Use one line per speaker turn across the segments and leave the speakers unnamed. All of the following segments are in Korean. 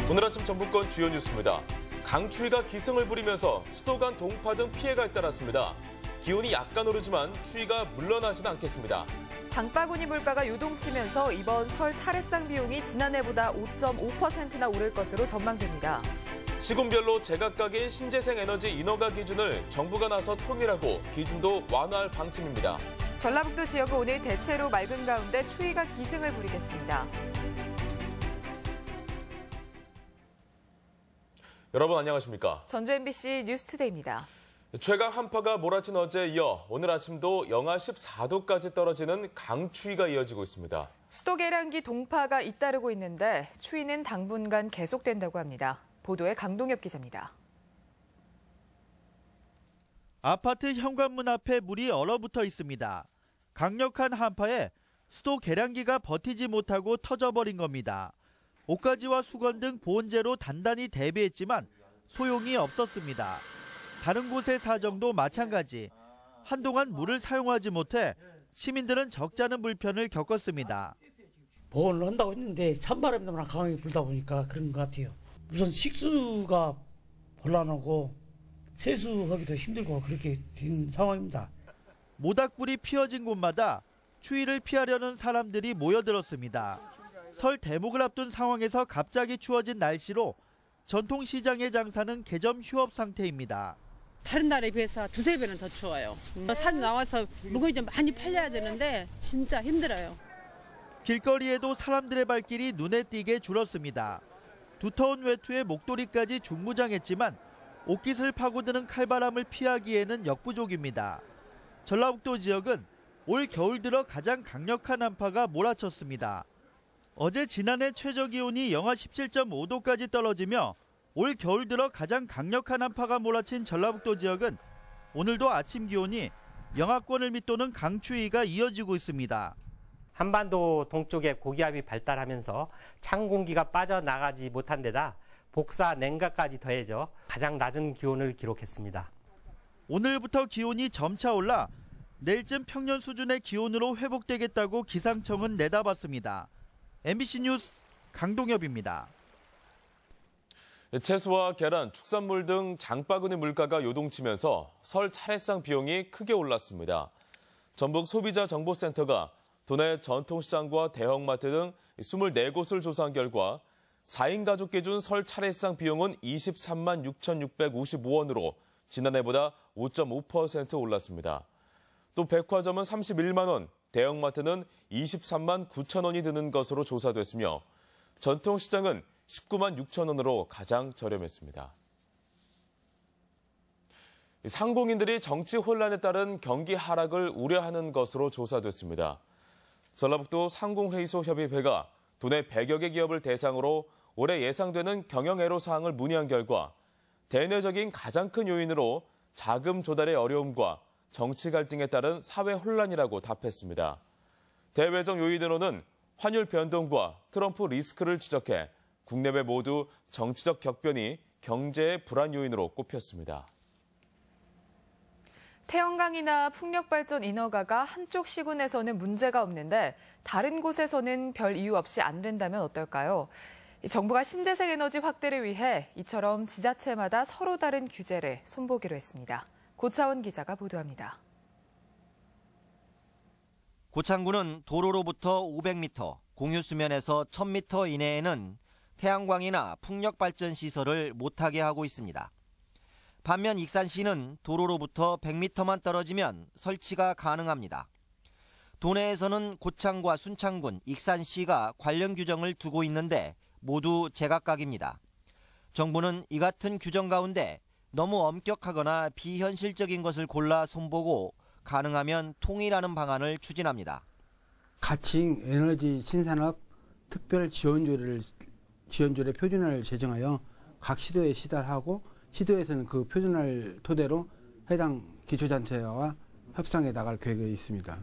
오늘 아침 전북권 주요 뉴스입니다. 강추위가 기승을 부리면서 수도 간 동파 등 피해가 잇따랐습니다. 기온이 약간 오르지만 추위가 물러나지는 않겠습니다.
장바구니 물가가 요동치면서 이번 설 차례상 비용이 지난해보다 5.5%나 오를 것으로 전망됩니다.
시군별로 제각각의 신재생 에너지 인허가 기준을 정부가 나서 통일하고 기준도 완화할 방침입니다.
전라북도 지역은 오늘 대체로 맑은 가운데 추위가 기승을 부리겠습니다.
여러분 안녕하십니까?
전주 MBC 뉴스투데이입니다.
최강 한파가 몰아친 어제에 이어 오늘 아침도 영하 14도까지 떨어지는 강추위가 이어지고 있습니다.
수도 계량기 동파가 잇따르고 있는데 추위는 당분간 계속된다고 합니다. 보도에 강동엽 기자입니다.
아파트 현관문 앞에 물이 얼어붙어 있습니다. 강력한 한파에 수도 계량기가 버티지 못하고 터져버린 겁니다. 옷가지와 수건 등 보온재로 단단히 대비했지만 소용이 없었습니다. 다른 곳의 사정도 마찬가지. 한동안 물을 사용하지 못해 시민들은 적잖은 불편을 겪었습니다.
보온을 한다고 했는데 찬바람이 너무나 강하게 불다 보니까 그런 것 같아요. 우선 식수가 곤란하고 세수하기도 힘들고 그렇게 된 상황입니다.
모닥불이 피어진 곳마다 추위를 피하려는 사람들이 모여들었습니다. 설 대목을 앞둔 상황에서 갑자기 추워진 날씨로 전통시장의 장사는 개점 휴업 상태입니다.
다른 날에 비해서 두세 배는 더 추워요. 산 나와서 물건이 좀 많이 팔려야 되는데 진짜 힘들어요.
길거리에도 사람들의 발길이 눈에 띄게 줄었습니다. 두터운 외투에 목도리까지 중무장했지만 옷깃을 파고드는 칼바람을 피하기에는 역부족입니다. 전라북도 지역은 올 겨울 들어 가장 강력한 한파가 몰아쳤습니다. 어제 지난해 최저기온이 영하 17.5도까지 떨어지며 올 겨울 들어 가장 강력한 한파가 몰아친 전라북도 지역은 오늘도 아침 기온이 영하권을 밑도는 강추위가 이어지고 있습니다.
한반도 동쪽에 고기압이 발달하면서 찬 공기가 빠져나가지 못한 데다 복사 냉각까지 더해져 가장 낮은 기온을 기록했습니다.
오늘부터 기온이 점차 올라 내일쯤 평년 수준의 기온으로 회복되겠다고 기상청은 내다봤습니다. MBC 뉴스 강동엽입니다.
채소와 계란, 축산물 등 장바구니 물가가 요동치면서 설 차례상 비용이 크게 올랐습니다. 전북 소비자정보센터가 도내 전통시장과 대형마트 등 24곳을 조사한 결과 4인 가족 기준 설 차례상 비용은 23만 6,655원으로 지난해보다 5.5% 올랐습니다. 또 백화점은 31만 원, 대형마트는 23만 9천 원이 드는 것으로 조사됐으며 전통시장은 19만 6천 원으로 가장 저렴했습니다. 상공인들이 정치 혼란에 따른 경기 하락을 우려하는 것으로 조사됐습니다. 전라북도 상공회의소협의회가 도내 100여 개 기업을 대상으로 올해 예상되는 경영애로 사항을 문의한 결과 대내적인 가장 큰 요인으로 자금 조달의 어려움과 정치 갈등에 따른 사회 혼란이라고 답했습니다. 대외적 요인으로는 환율 변동과 트럼프 리스크를 지적해 국내외 모두 정치적 격변이 경제의 불안 요인으로 꼽혔습니다.
태양광이나 풍력발전 인허가가 한쪽 시군에서는 문제가 없는데 다른 곳에서는 별 이유 없이 안 된다면 어떨까요? 정부가 신재생 에너지 확대를 위해 이처럼 지자체마다 서로 다른 규제를 손보기로 했습니다. 고차원 기자가 보도합니다.
고창군은 도로로부터 500m, 공유수면에서 1000m 이내에는 태양광이나 풍력발전 시설을 못하게 하고 있습니다. 반면 익산시는 도로로부터 100m만 떨어지면 설치가 가능합니다. 도내에서는 고창과 순창군, 익산시가 관련 규정을 두고 있는데 모두 제각각입니다. 정부는 이 같은 규정 가운데 너무 엄격하거나 비현실적인 것을 골라 손보고 가능하면 통일하는 방안을 추진합니다.
가칭 에너지 신산업 특별 지원조례 표준을 제정하여 각 시도에 시달하고 시도에서는 그 표준을 토대로 해당 기초단체와 협상해 나갈 계획이 있습니다.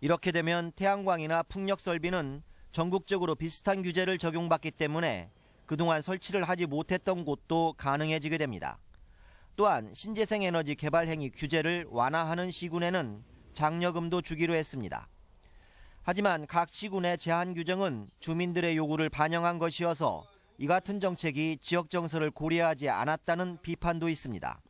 이렇게 되면 태양광이나 풍력 설비는 전국적으로 비슷한 규제를 적용받기 때문에 그동안 설치를 하지 못했던 곳도 가능해지게 됩니다. 또한 신재생 에너지 개발 행위 규제를 완화하는 시군에는 장려금도 주기로 했습니다. 하지만 각 시군의 제한 규정은 주민들의 요구를 반영한 것이어서 이 같은 정책이 지역 정서를 고려하지 않았다는 비판도 있습니다.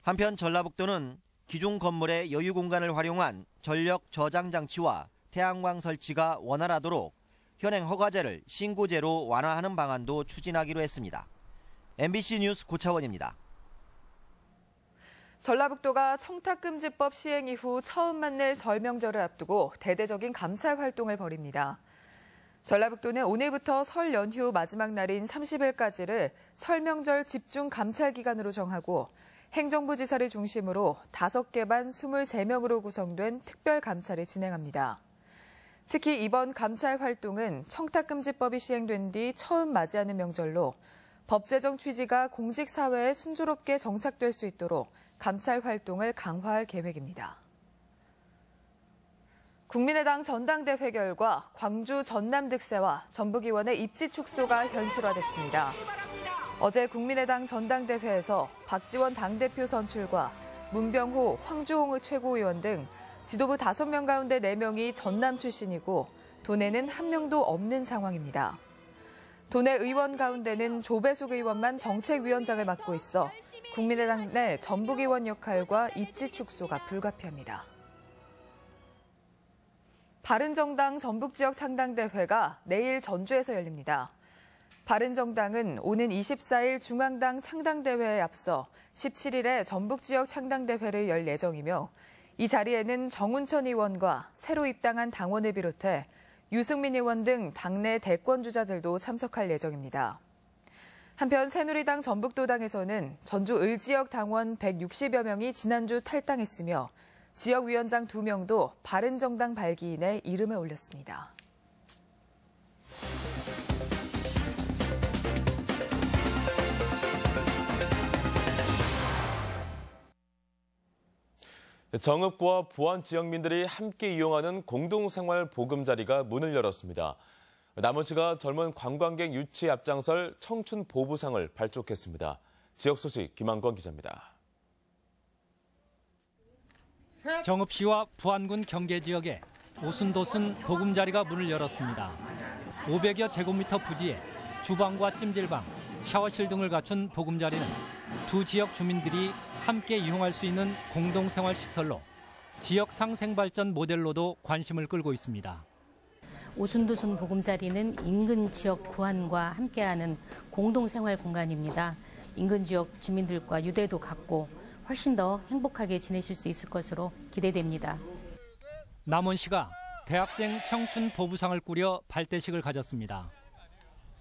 한편 전라북도는 기존 건물의 여유 공간을 활용한 전력 저장 장치와 태양광 설치가 원활하도록 현행 허가제를 신고제로 완화하는 방안도 추진하기로 했습니다. MBC 뉴스 고차원입니다.
전라북도가 청탁금지법 시행 이후 처음 맞는 설 명절을 앞두고 대대적인 감찰 활동을 벌입니다. 전라북도는 오늘부터 설 연휴 마지막 날인 30일까지를 설 명절 집중 감찰 기간으로 정하고 행정부 지사를 중심으로 5개 반 23명으로 구성된 특별 감찰을 진행합니다. 특히 이번 감찰 활동은 청탁금지법이 시행된 뒤 처음 맞이하는 명절로 법 제정 취지가 공직사회에 순조롭게 정착될 수 있도록 감찰 활동을 강화할 계획입니다. 국민의당 전당대회 결과 광주 전남득세와 전북의원의 입지 축소가 현실화됐습니다. 어제 국민의당 전당대회에서 박지원 당대표 선출과 문병호, 황주홍의 최고위원 등 지도부 5명 가운데 4명이 전남 출신이고 도내는 1명도 없는 상황입니다. 도내 의원 가운데는 조배숙 의원만 정책위원장을 맡고 있어 국민의당 내 전북의원 역할과 입지 축소가 불가피합니다. 바른정당 전북지역 창당대회가 내일 전주에서 열립니다. 바른정당은 오는 24일 중앙당 창당대회에 앞서 17일에 전북지역 창당대회를 열 예정이며 이 자리에는 정운천 의원과 새로 입당한 당원을 비롯해 유승민 의원 등 당내 대권주자들도 참석할 예정입니다. 한편 새누리당 전북도당에서는 전주 을지역 당원 160여 명이 지난주 탈당했으며 지역위원장 2명도 바른정당 발기인에 이름을 올렸습니다.
정읍과 부안 지역민들이 함께 이용하는 공동생활 보금자리가 문을 열었습니다. 남원시가 젊은 관광객 유치에 앞장설 청춘 보부상을 발족했습니다. 지역 소식 김한권 기자입니다.
정읍시와 부안군 경계 지역에 오순도순 보금자리가 문을 열었습니다. 500여 제곱미터 부지에 주방과 찜질방, 샤워실 등을 갖춘 보금자리는 두 지역 주민들이 함께 이용할 수 있는 공동생활 시설로 지역 상생발전 모델로도 관심을 끌고 있습니다.
오순도순 보금자리는 인근 지역 부안과 함께하는 공동생활 공간입니다. 인근 지역 주민들과 유대도 갖고 훨씬 더 행복하게 지내실 수 있을 것으로 기대됩니다.
남원시가 대학생 청춘 보부상을 꾸려 발대식을 가졌습니다.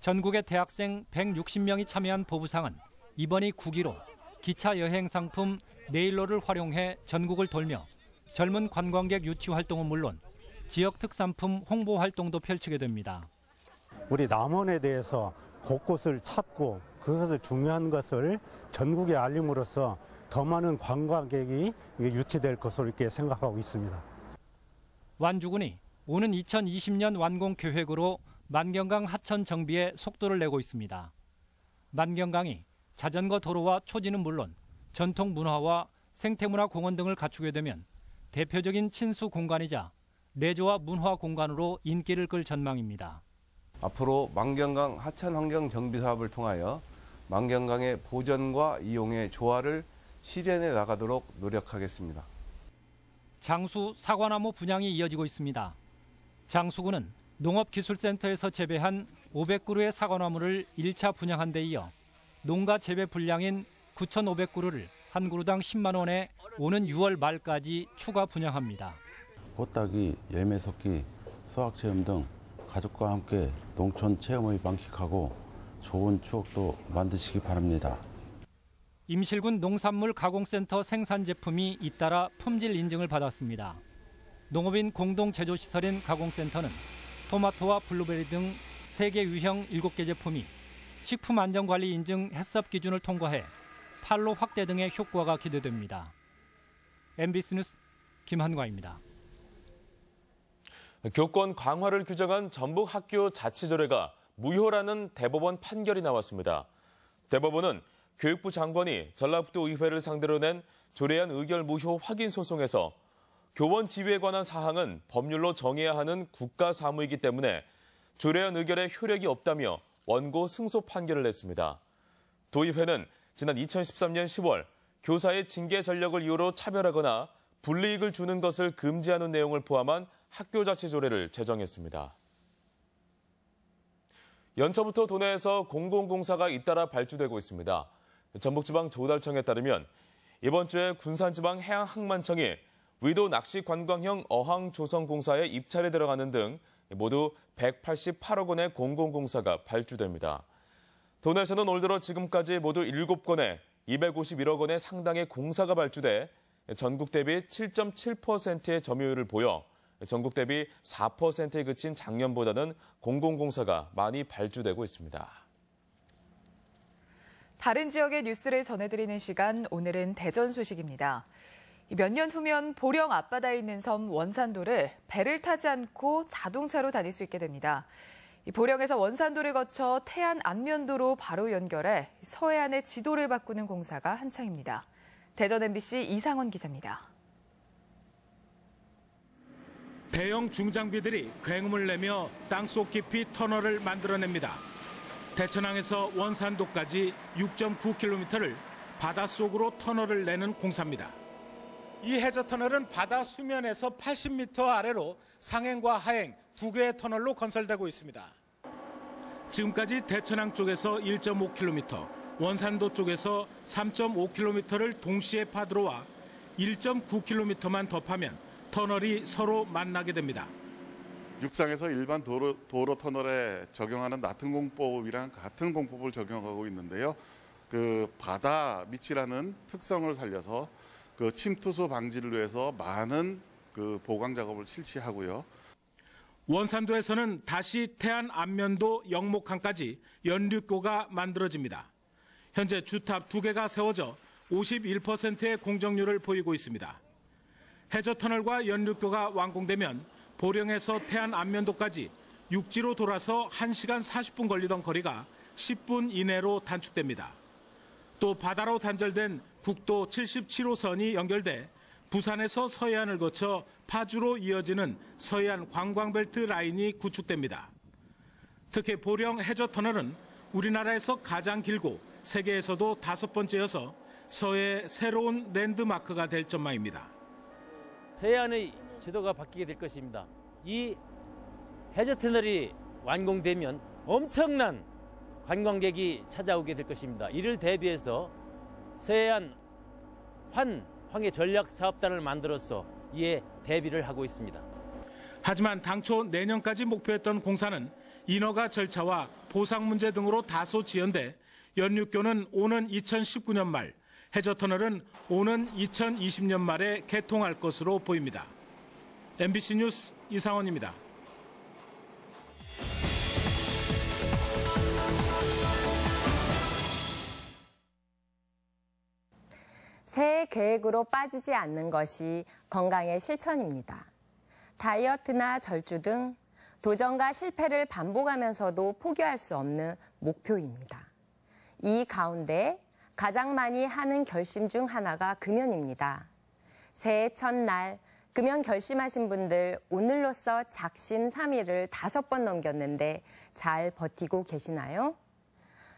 전국의 대학생 160명이 참여한 보부상은 이번이 9기로 기차 여행 상품 네일로를 활용해 전국을 돌며 젊은 관광객 유치 활동은 물론 지역 특산품 홍보 활동도 펼치게 됩니다.
우리 남원에 대해서 곳곳을 찾고 그것을 중요한 것을 전국에 알림으로써 더 많은 관광객이 유치될 것으로 이렇게 생각하고 있습니다.
완주군이 오는 2020년 완공 계획으로 만경강 하천 정비에 속도를 내고 있습니다. 만경강이 자전거 도로와 초지는 물론 전통 문화와 생태문화 공원 등을 갖추게 되면 대표적인 친수 공간이자 내조와 문화 공간으로 인기를 끌 전망입니다.
앞으로 만경강 하천 환경 정비 사업을 통하여 만경강의 보전과 이용의 조화를 실현해 나가도록 노력하겠습니다.
장수 사과나무 분양이 이어지고 있습니다. 장수군은 농업기술센터에서 재배한 500그루의 사과나무를 1차 분양한 데 이어 농가 재배 분량인 9,500그루를 한 그루당 10만 원에 오는 6월 말까지 추가 분양합니다.
꽃따기, 열매석기, 수학체험 등 가족과 함께 농촌 체험을 방식하고 좋은 추억도 만드시기 바랍니다.
임실군 농산물 가공센터 생산 제품이 잇따라 품질 인증을 받았습니다. 농업인 공동 제조시설인 가공센터는 토마토와 블루베리 등 세계 유형 7개 제품이 식품안전관리 인증 해썹 기준을 통과해 판로 확대 등의 효과가 기대됩니다. MBC 뉴스 김한과입니다.
교권 강화를 규정한 전북 학교 자치조례가 무효라는 대법원 판결이 나왔습니다. 대법원은 교육부 장관이 전라북도 의회를 상대로 낸 조례안 의결 무효 확인 소송에서 교원 지위에 관한 사항은 법률로 정해야 하는 국가 사무이기 때문에 조례안 의결에 효력이 없다며 원고 승소 판결을 냈습니다. 도의회는 지난 2013년 10월 교사의 징계 전력을 이유로 차별하거나 불이익을 주는 것을 금지하는 내용을 포함한 학교자치조례를 제정했습니다. 연초부터 도내에서 공공공사가 잇따라 발주되고 있습니다. 전북지방조달청에 따르면 이번 주에 군산지방해양항만청이 위도 낚시관광형 어항조성공사에 입찰에 들어가는 등 모두 188억 원의 공공공사가 발주됩니다. 도내에서는 올 들어 지금까지 모두 7건의 251억 원의 상당의 공사가 발주돼 전국 대비 7.7%의 점유율을 보여 전국 대비 4%에 그친 작년보다는 공공공사가 많이 발주되고 있습니다.
다른 지역의 뉴스를 전해드리는 시간, 오늘은 대전 소식입니다. 몇 년 후면 보령 앞바다에 있는 섬 원산도를 배를 타지 않고 자동차로 다닐 수 있게 됩니다. 보령에서 원산도를 거쳐 태안 안면도로 바로 연결해 서해안의 지도를 바꾸는 공사가 한창입니다. 대전 MBC 이상원 기자입니다.
대형 중장비들이 굉음을 내며 땅속 깊이 터널을 만들어냅니다. 대천항에서 원산도까지 6.9km를 바닷속으로 터널을 내는 공사입니다. 이 해저 터널은 바다 수면에서 80m 아래로 상행과 하행 두 개의 터널로 건설되고 있습니다. 지금까지 대천항 쪽에서 1.5km, 원산도 쪽에서 3.5km를 동시에 파들어와 1.9km만 더 파면 터널이 서로 만나게 됩니다.
육상에서 일반 도로 터널에 적용하는 나튼 공법이랑 같은 공법을 적용하고 있는데요. 그 바다 밑이라는 특성을 살려서 그 침투수 방지를 위해서 많은 그 보강 작업을 실시하고요.
원산도에서는 다시 태안 안면도 영목항까지 연륙교가 만들어집니다. 현재 주탑 2개가 세워져 51%의 공정률을 보이고 있습니다. 해저터널과 연륙교가 완공되면 보령에서 태안 안면도까지 육지로 돌아서 1시간 40분 걸리던 거리가 10분 이내로 단축됩니다. 또 바다로 단절된 국도 77호선이 연결돼 부산에서 서해안을 거쳐 파주로 이어지는 서해안 관광벨트 라인이 구축됩니다. 특히 보령 해저터널은 우리나라에서 가장 길고 세계에서도 5번째여서 서해의 새로운 랜드마크가 될 전망입니다.
서해안의 지도가 바뀌게 될 것입니다. 이 해저터널이 완공되면 엄청난 관광객이 찾아오게 될 것입니다. 이를 대비해서 서해안 황해 전략사업단을 만들어서 이에 대비를 하고 있습니다.
하지만 당초 내년까지 목표했던 공사는 인허가 절차와 보상 문제 등으로 다소 지연돼 연륙교는 오는 2019년 말, 해저터널은 오는 2020년 말에 개통할 것으로 보입니다. MBC 뉴스 이상원입니다.
새해 계획으로 빠지지 않는 것이 건강의 실천입니다. 다이어트나 절주 등 도전과 실패를 반복하면서도 포기할 수 없는 목표입니다. 이 가운데 가장 많이 하는 결심 중 하나가 금연입니다. 새해 첫날 금연 결심하신 분들 오늘로써 작심 3일을 5번 넘겼는데 잘 버티고 계시나요?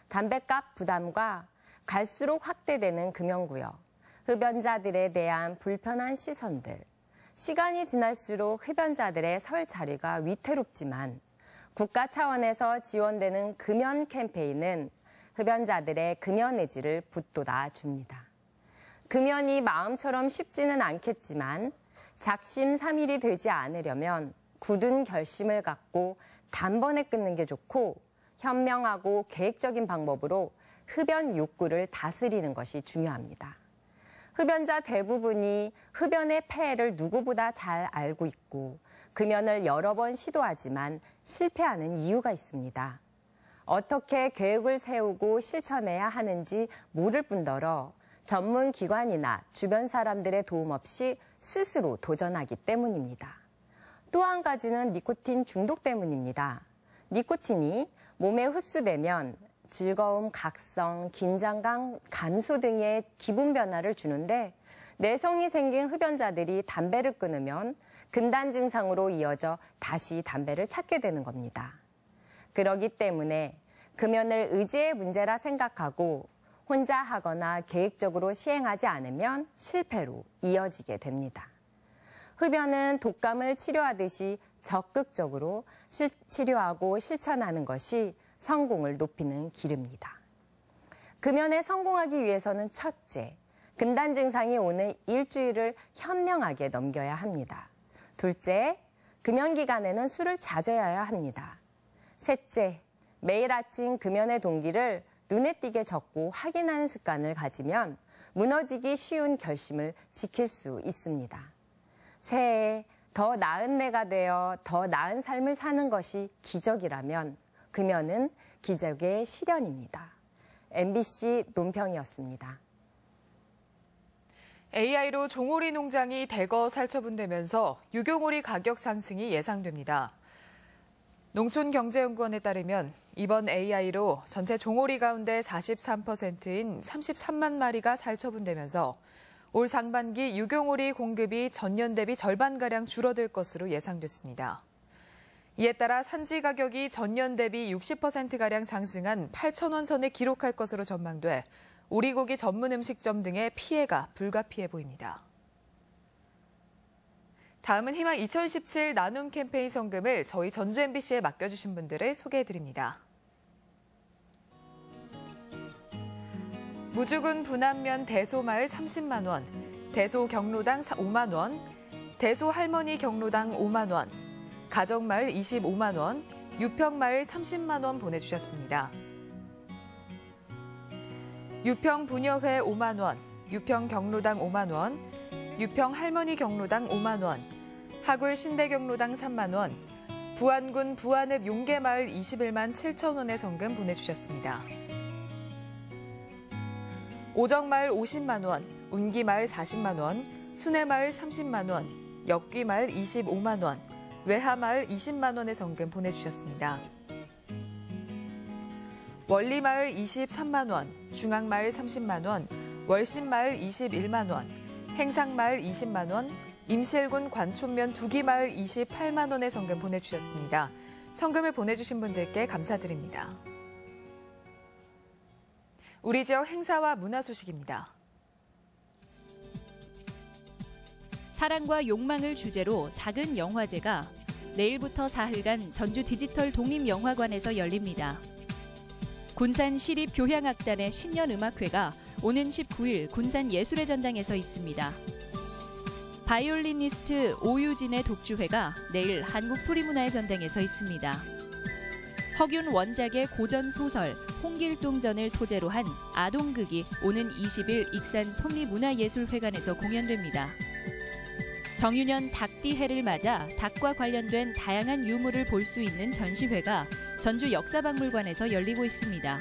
담뱃값 부담과 갈수록 확대되는 금연구역, 흡연자들에 대한 불편한 시선들, 시간이 지날수록 흡연자들의 설 자리가 위태롭지만 국가 차원에서 지원되는 금연 캠페인은 흡연자들의 금연 의지를 붙돋아 줍니다. 금연이 마음처럼 쉽지는 않겠지만 작심 3일이 되지 않으려면 굳은 결심을 갖고 단번에 끊는 게 좋고 현명하고 계획적인 방법으로 흡연 욕구를 다스리는 것이 중요합니다. 흡연자 대부분이 흡연의 폐해를 누구보다 잘 알고 있고 금연을 여러 번 시도하지만 실패하는 이유가 있습니다. 어떻게 계획을 세우고 실천해야 하는지 모를 뿐더러 전문 기관이나 주변 사람들의 도움 없이 스스로 도전하기 때문입니다. 또 한 가지는 니코틴 중독 때문입니다. 니코틴이 몸에 흡수되면 즐거움, 각성, 긴장감, 감소 등의 기분 변화를 주는데 내성이 생긴 흡연자들이 담배를 끊으면 금단 증상으로 이어져 다시 담배를 찾게 되는 겁니다. 그렇기 때문에 금연을 의지의 문제라 생각하고 혼자 하거나 계획적으로 시행하지 않으면 실패로 이어지게 됩니다. 흡연은 독감을 치료하듯이 적극적으로 치료하고 실천하는 것이 성공을 높이는 길입니다. 금연에 성공하기 위해서는 첫째, 금단 증상이 오는 일주일을 현명하게 넘겨야 합니다. 둘째, 금연 기간에는 술을 자제해야 합니다. 셋째, 매일 아침 금연의 동기를 눈에 띄게 적고 확인하는 습관을 가지면 무너지기 쉬운 결심을 지킬 수 있습니다. 새해 더 나은 내가 되어 더 나은 삶을 사는 것이 기적이라면 금연은 기적의 실현입니다. MBC 논평이었습니다.
AI로 종오리 농장이 대거 살처분되면서 유경오리 가격 상승이 예상됩니다. 농촌경제연구원에 따르면 이번 AI로 전체 종오리 가운데 43%인 33만 마리가 살처분되면서 올 상반기 유경오리 공급이 전년 대비 절반가량 줄어들 것으로 예상됐습니다. 이에 따라 산지 가격이 전년 대비 60%가량 상승한 8,000원 선을 기록할 것으로 전망돼 오리고기 전문 음식점 등의 피해가 불가피해 보입니다. 다음은 희망 2017 나눔 캠페인 성금을 저희 전주 MBC에 맡겨주신 분들을 소개해드립니다. 무주군 분안면 대소마을 30만 원, 대소 경로당 5만 원, 대소 할머니 경로당 5만 원, 가정마을 25만 원, 유평마을 30만 원 보내주셨습니다. 유평 부녀회 5만 원, 유평 경로당 5만 원, 유평 할머니 경로당 5만 원, 하굴 신대 경로당 3만 원, 부안군 부안읍 용계마을 21만 7천 원의 성금 보내주셨습니다. 오정마을 50만 원, 운기마을 40만 원, 순회마을 30만 원, 역귀마을 25만 원, 외하마을 20만 원의 성금 보내주셨습니다. 원리마을 23만 원, 중앙마을 30만 원, 월신마을 21만 원, 행상마을 20만 원, 임실군 관촌면 두기마을 28만 원의 성금 보내주셨습니다. 성금을 보내주신 분들께 감사드립니다. 우리 지역 행사와 문화 소식입니다.
사랑과 욕망을 주제로 작은 영화제가 내일부터 사흘간 전주 디지털 독립영화관에서 열립니다. 군산 시립교향악단의 신년음악회가 오는 19일 군산 예술의 전당에서 있습니다. 바이올리니스트 오유진의 독주회가 내일 한국소리문화의 전당에서 있습니다. 허균 원작의 고전 소설 홍길동전을 소재로 한 아동극이 오는 20일 익산 솜리문화예술회관에서 공연됩니다. 정유년 닭띠해를 맞아 닭과 관련된 다양한 유물을 볼 수 있는 전시회가 전주 역사박물관에서 열리고 있습니다.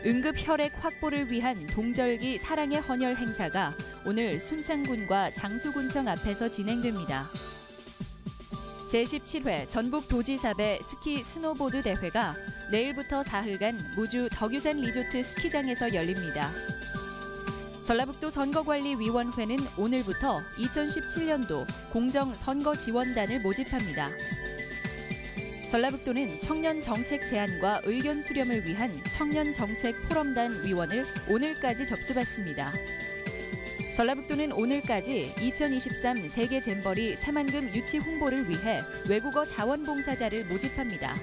응급혈액 확보를 위한 동절기 사랑의 헌혈 행사가 오늘 순창군과 장수군청 앞에서 진행됩니다. 제17회 전북도지사배 스키 스노보드 대회가 내일부터 사흘간 무주 덕유산 리조트 스키장에서 열립니다. 전라북도 선거관리위원회는 오늘부터 2017년도 공정선거지원단을 모집합니다. 전라북도는 청년정책 제안과 의견 수렴을 위한 청년정책 포럼단 위원을 오늘까지 접수받습니다. 전라북도는 오늘까지 2023 세계 잼버리 새만금 유치 홍보를 위해 외국어 자원봉사자를 모집합니다.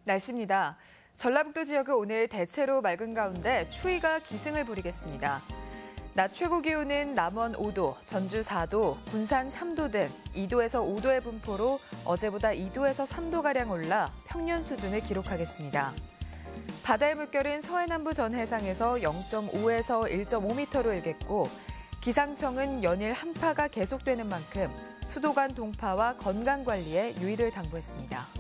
날씨입니다. 전라북도 지역은 오늘 대체로 맑은 가운데 추위가 기승을 부리겠습니다. 낮 최고 기온은 남원 5도, 전주 4도, 군산 3도 등 2도에서 5도의 분포로 어제보다 2도에서 3도가량 올라 평년 수준을 기록하겠습니다. 바다의 물결은 서해남부 전 해상에서 0.5에서 1.5m로 일겠고 기상청은 연일 한파가 계속되는 만큼 수도 간 동파와 건강 관리에 유의를 당부했습니다.